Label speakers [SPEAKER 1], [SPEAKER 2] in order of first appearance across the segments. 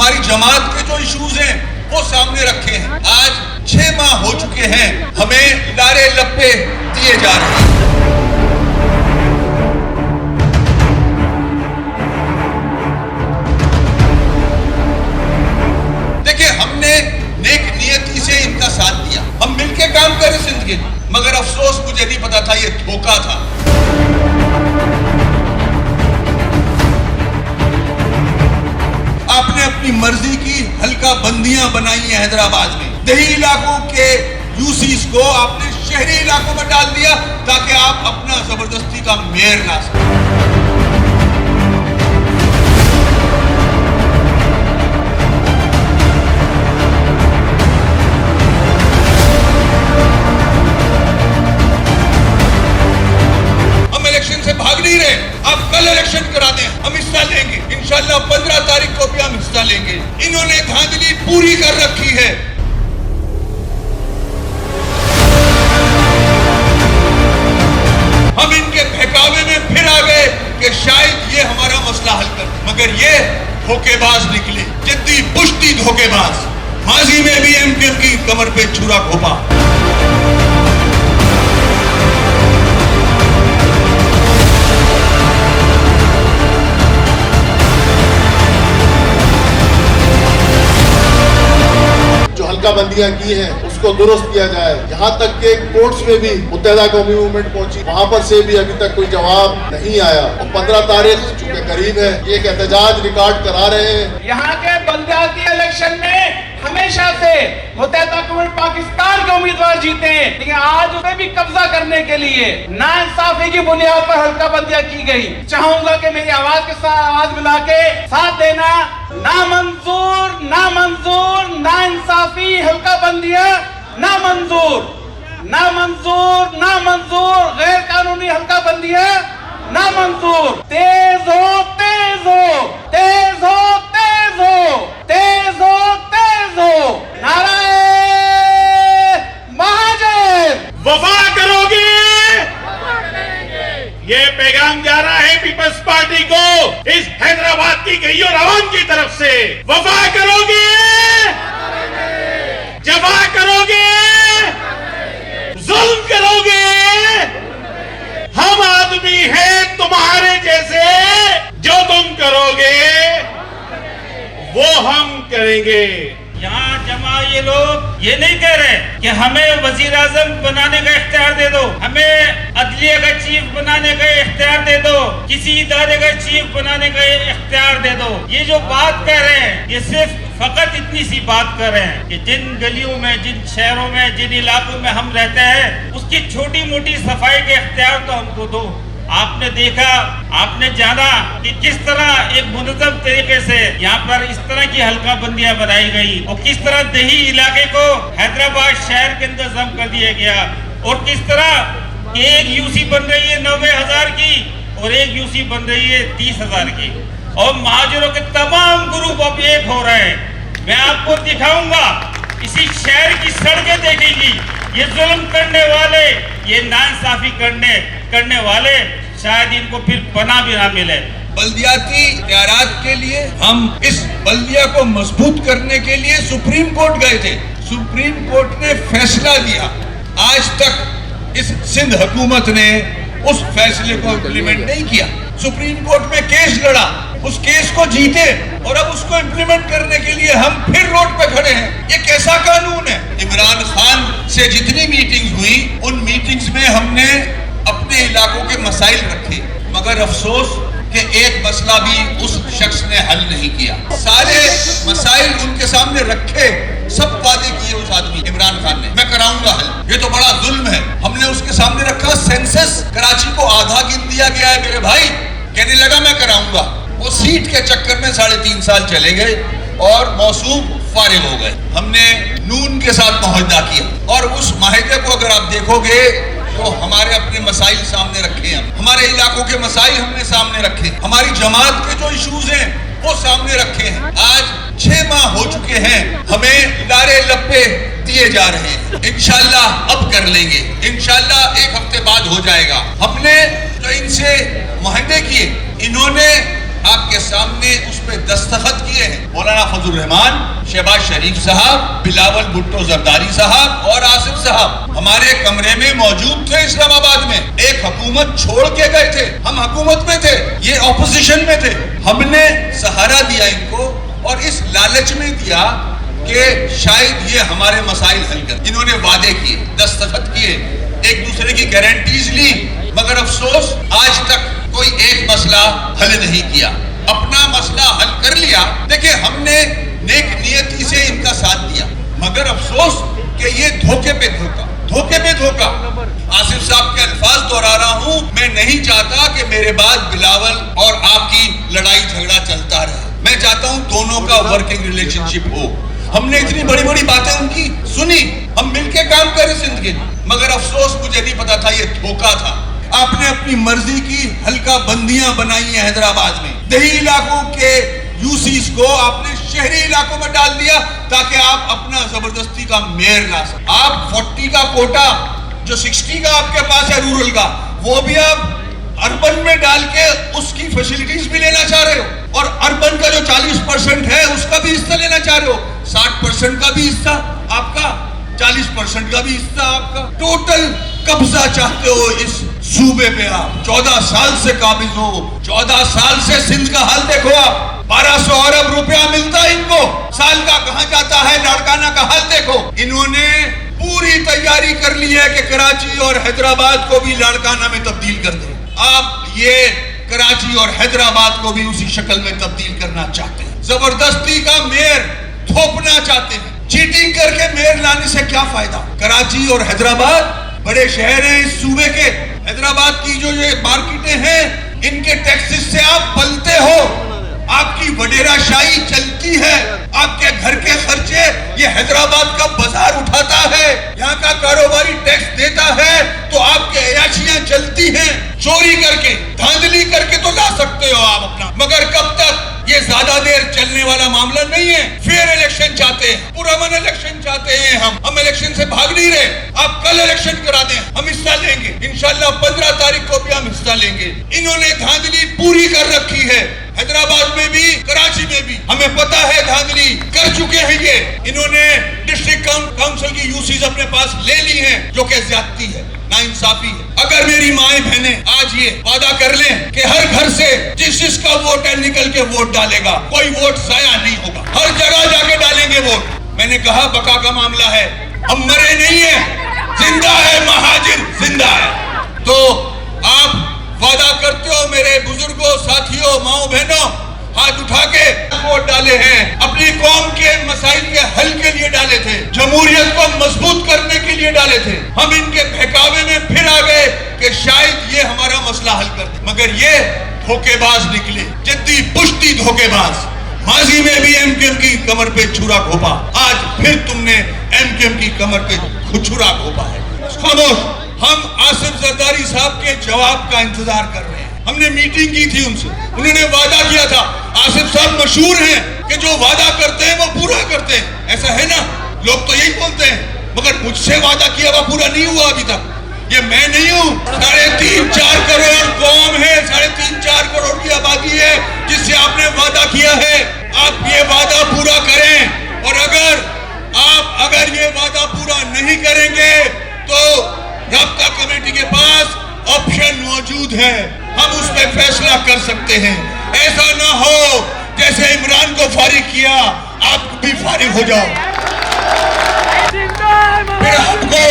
[SPEAKER 1] हमारी जमात के जो इश्यूज हैं वो सामने रखे हैं। आज 6 माह हो चुके हैं, हमें लारे लप्पे दिए जा रहे हैं। देखिए, हमने नेक नियति से इनका साथ दिया, हम मिलके काम करें जिंदगी में, मगर अफसोस मुझे नहीं पता था ये धोखा था। आपने अपनी मर्जी की हल्का बंदियां बनाई हैं हैदराबाद में। देही इलाकों के यूसीस को आपने शहरी इलाकों में डाल दिया ताकि आप अपना जबरदस्ती का मेयर ला सकें। हम इलेक्शन से भाग नहीं रहे, आप कल इलेक्शन करा दें, हम हिस्सा लेंगे इंशाल्लाह। 15 तारीख को भी हम हिस्सा लेंगे। इन्होंने धांधली पूरी कर रखी है। हम इनके बहकावे में फिर आ गए कि शायद ये हमारा मसला हल कर, मगर ये धोखेबाज निकले, जिद्दी पुश्ती धोखेबाज। माजी में भी एमकेएम की कमर पे छुरा घोपा।
[SPEAKER 2] बंदियां की हैं उसको दुरुस्त किया जाए। यहाँ तक के कोर्ट्स में भी मुत्तहिदा कौमी मूवमेंट पहुंची, वहाँ पर से भी अभी तक कोई जवाब नहीं आया। और 15 तारीख चूंकि करीब है, एक एहतजाज रिकॉर्ड करा रहे हैं।
[SPEAKER 3] यहाँ के बल्दियाती इलेक्शन में हमेशा से मुत्तहिदा कौमी पाकिस्तान के उम्मीदवार जीते हैं, लेकिन आज उसे भी कब्जा करने के लिए नाइंसाफी की बुनियाद पर हल्का बंदियां की गई। चाहूंगा कि मेरी आवाज के साथ आवाज मिला के साथ देना। नामंजूर, नामंजूर, नाइंसाफी, हल्का बंदियां नामंजूर, नामंजूर, नामंजूर, गैर कानूनी हल्का बंदियां नामंजूर। तेज हो, तेज हो, तेज हो, तेज हो, तेज हो, तेज हो। नाराए महाजन।
[SPEAKER 4] वफा करोगे, ये पैगाम जा रहा है पीपल्स पार्टी को इस हैदराबाद की गई और आवाम की तरफ से। वफा करोगे, जफा करोगे, जुल्म करोगे। हम आदमी हैं तुम्हारे जैसे, जो तुम करोगे वो हम करेंगे।
[SPEAKER 5] यहाँ जमा ये लोग ये नहीं कह रहे कि हमें वजीर आजम बनाने का इख्तियार दे दो, हमें अदलिया का चीफ बनाने का इख्तियार दे दो, किसी इदारे का चीफ बनाने का इख्तियार दे दो। ये जो बात कर रहे हैं, ये सिर्फ फकत इतनी सी बात कर रहे हैं कि जिन गलियों में, जिन शहरों में, जिन इलाकों में हम रहते हैं, उसकी छोटी मोटी सफाई के इख्तियार तो हमको दो। आपने देखा, आपने जाना कि किस तरह एक मुनज़्ज़म तरीके से यहाँ पर इस तरह की हल्का बंदियां बनाई गई और किस तरह देही इलाके को हैदराबाद शहर के अंदर जम कर दिया गया और किस तरह एक यूसी बन रही है 90,000 की और एक यूसी बन रही है 30,000 की और महाजरों के तमाम ग्रुप अब एक हो रहे हैं। मैं आपको दिखाऊंगा, इसी शहर की सड़कें देखेगी, ये जुल्म करने वाले, ये नाइंसाफी करने वाले शायद इनको फिर पनाह भी ना मिले।
[SPEAKER 1] बल्दियाती इख्तियारात के लिए हम इस बल्दिया को मजबूत करने के लिए सुप्रीम कोर्ट गए थे। सुप्रीम कोर्ट ने फैसला दिया। आज तक इस सिंध हुकूमत ने उस फैसले को इम्प्लीमेंट नहीं किया। सुप्रीम कोर्ट में केस लड़ा, उस केस को जीते और अब उसको इम्प्लीमेंट करने के लिए हम फिर रोड पे खड़े हैं। ये कैसा कानून है? इमरान खान से जितनी मीटिंग्स हुई, उन मीटिंग्स में हमने अपने इलाकों के मसाइल रखे, मगर अफसोस कि एक मसला भी उस शख्स ने हल नहीं किया। सारे मसाइल उनके सामने रखे, सब वादे किए उस आदमी इमरान खान ने, मैं कराऊंगा हल। ये तो बड़ा जुल्म है। हमने उसके सामने रखा सेंसस, कराची को आधा गिन दिया गया है मेरे भाई, कहने लगा मैं कराऊंगा। वो सीट के चक्कर में 3.5 साल चले गए और मौसूम फारिग हो गए। हमने नून के साथ मुआहदा किया और उस मुआहदे को अगर आप देखोगे तो हमारे अपने मसाइल सामने रखे हैं, हमारे इलाकों के मसाइल हमने सामने रखे, हमारी जमात के जो इश्यूज हैं वो सामने रखे हैं। आज 6 माह हो चुके हैं, हमें लारे लप्पे दिए जा रहे हैं। इंशाल्लाह अब कर लेंगे, इंशाल्लाह 1 हफ्ते बाद हो जाएगा। हमने जो इनसे मुआहदे किए, इन्होंने आपके सामने उस पे दस्तखत किए हैं मौलाना फजल रहमान, शहबाज शरीफ साहब, बिलावल भुट्टो जरदारी साहब और आसिफ साहब हमारे कमरे में मौजूद थे इस्लामाबाद में। एक हुकूमत छोड़ के गए थे, हम हुकूमत में थे, ये ऑपोजिशन में थे। हमने सहारा दिया इनको और इस लालच में दिया कि शायद ये हमारे मसाइल हल कर। इन्होंने वादे किए, दस्तखत किए, एक दूसरे की गारंटीज ली, मगर अफसोस आज तक कोई एक मसला हल नहीं किया। अपना मसला हल कर लिया। देखिए, हमने नेक नियति से इनका साथ दिया, मगर अफसोस कि ये धोखे पे धोखा, धोखे पे धोखा। आसिफ साहब के अल्फाज दोहरा रहा हूं, मैं नहीं चाहता कि मेरे बाद बिलावल और आपकी लड़ाई झगड़ा चलता रहे। मैं चाहता हूं दोनों का वर्किंग रिलेशनशिप हो। हमने इतनी बड़ी बड़ी बातें उनकी सुनी, हम मिलके काम करें सिंध के, मगर अफसोस मुझे नहीं पता था ये धोखा था। आपने अपनी मर्जी की हल्का बंदियां बनाई हैं हैदराबाद में। दही इलाकों के यूसीज को आपने शहरी इलाकों में डाल दिया ताकि आप अपना जबरदस्ती का मेयर ला सकें। आप 40 का कोटा जो 60 का आपके पास है रूरल का, वो भी आप अर्बन में डाल के उसकी फैसिलिटीज भी लेना चाह रहे हो और अर्बन का जो 40% है उसका भी हिस्सा लेना चाह रहे हो। 60% का भी हिस्सा आपका, 40% का भी हिस्सा आपका। टोटल कब्जा चाहते हो इस सूबे पे। आप 14 साल से काबिज हो। 14 साल से सिंध का हाल देखो आप। 1200 अरब रुपया मिलता है इनको, साल का कहां जाता है? लाड़काना का हाल देखो। इन्होंने पूरी तैयारी कर ली है कि कराची और हैदराबाद को भी लाड़काना में तब्दील कर दे। आप ये कराची और हैदराबाद को भी उसी शक्ल में तब्दील करना चाहते हैं। जबरदस्ती का मेयर थोपना चाहते हैं। चीटिंग करके मेयर लाने से क्या फायदा? कराची और हैदराबाद बड़े शहर हैं इस सूबे के। हैदराबाद की जो ये मार्केटें हैं, इनके टैक्सेस से आप पलते हो। आपकी वडेरा शाही चलती है। आपके घर के खर्चे ये हैदराबाद का बाजार उठाता है। यहाँ का कारोबारी टैक्स देता है तो आपके अयाशियां चलती हैं। चोरी करके, धांधली करके तो ला सकते हो आप अपना, मगर कब तक? ये ज्यादा देर चलने वाला मामला नहीं है। फेयर इलेक्शन चाहते हैं, पुरअमन इलेक्शन चाहते हैं। हम इलेक्शन से भाग नहीं रहे। आप कल इलेक्शन करा दें, हम हिस्सा लेंगे इंशाल्लाह। 15 तारीख को भी हम हिस्सा लेंगे। इन्होंने धांधली पूरी कर रखी है, हैदराबाद में भी, कराची में भी। हमें पता है धांधली कर चुके हैं ये। इन्होंने डिस्ट्रिक्ट काउंसिल की यूसीज अपने पास ले ली हैं, जो कि ज्यादती है, नाइंसाफी है। अगर मेरी माएं बहनें आज ये वादा कर लें कि हर घर से जिसका वोट है निकल के वोट डालेगा, कोई वोट जाया नहीं होगा, हर जगह जाके डालेंगे वोट। मैंने कहा बका का मामला है, हम मरे नहीं है, जिंदा है, महाजिर जिंदा है। तो आप वादा करते हो मेरे बुजुर्गों, साथियों, माओ बहनों, हाथ उठा के वोट डाले हैं। अपनी कौम के मसाइल के हल के लिए डाले थे, जमहूरियत को मजबूत करने के लिए डाले थे। हम इनके बहकावे में फिर आ गए कि शायद ये हमारा मसला हल कर दे, मगर ये धोखेबाज निकले, जिद्दी पुश्ती धोखेबाज। माजी में भी एमकेएम की कमर पे छुरा घोपा, आज फिर तुमने एमकेएम की कमर पे छुरा घोपा है। खामोश। हम आसिफ जरदारी साहब के जवाब का इंतजार कर रहे हैं। हमने मीटिंग की थी उनसे, उन्होंने वादा किया था। आसिफ साहब मशहूर हैं कि जो वादा करते हैं वो पूरा करते हैं, ऐसा है ना? लोग तो यही बोलते हैं, मगर मुझसे वादा किया हुआ पूरा नहीं हुआ अभी तक। ये मैं नहीं हूँ। 3.5-4 करोड़ कौम है, 3.5-4 करोड़ की आबादी है जिससे आपने वादा किया है। आप ये वादा पूरा करें, और अगर ये वादा पूरा नहीं करेंगे तो राब्ता कमेटी के पास ऑप्शन मौजूद है, हम उस पर फैसला कर सकते हैं। ऐसा ना हो जैसे इमरान को फारिग किया, आप भी फारिग हो जाओ। फिर हमको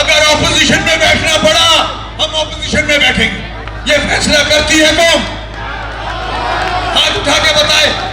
[SPEAKER 1] अगर ऑपोजिशन में बैठना पड़ा, हम ऑपोजिशन में बैठेंगे। ये फैसला करती है कौन? हाथ उठा के बताए।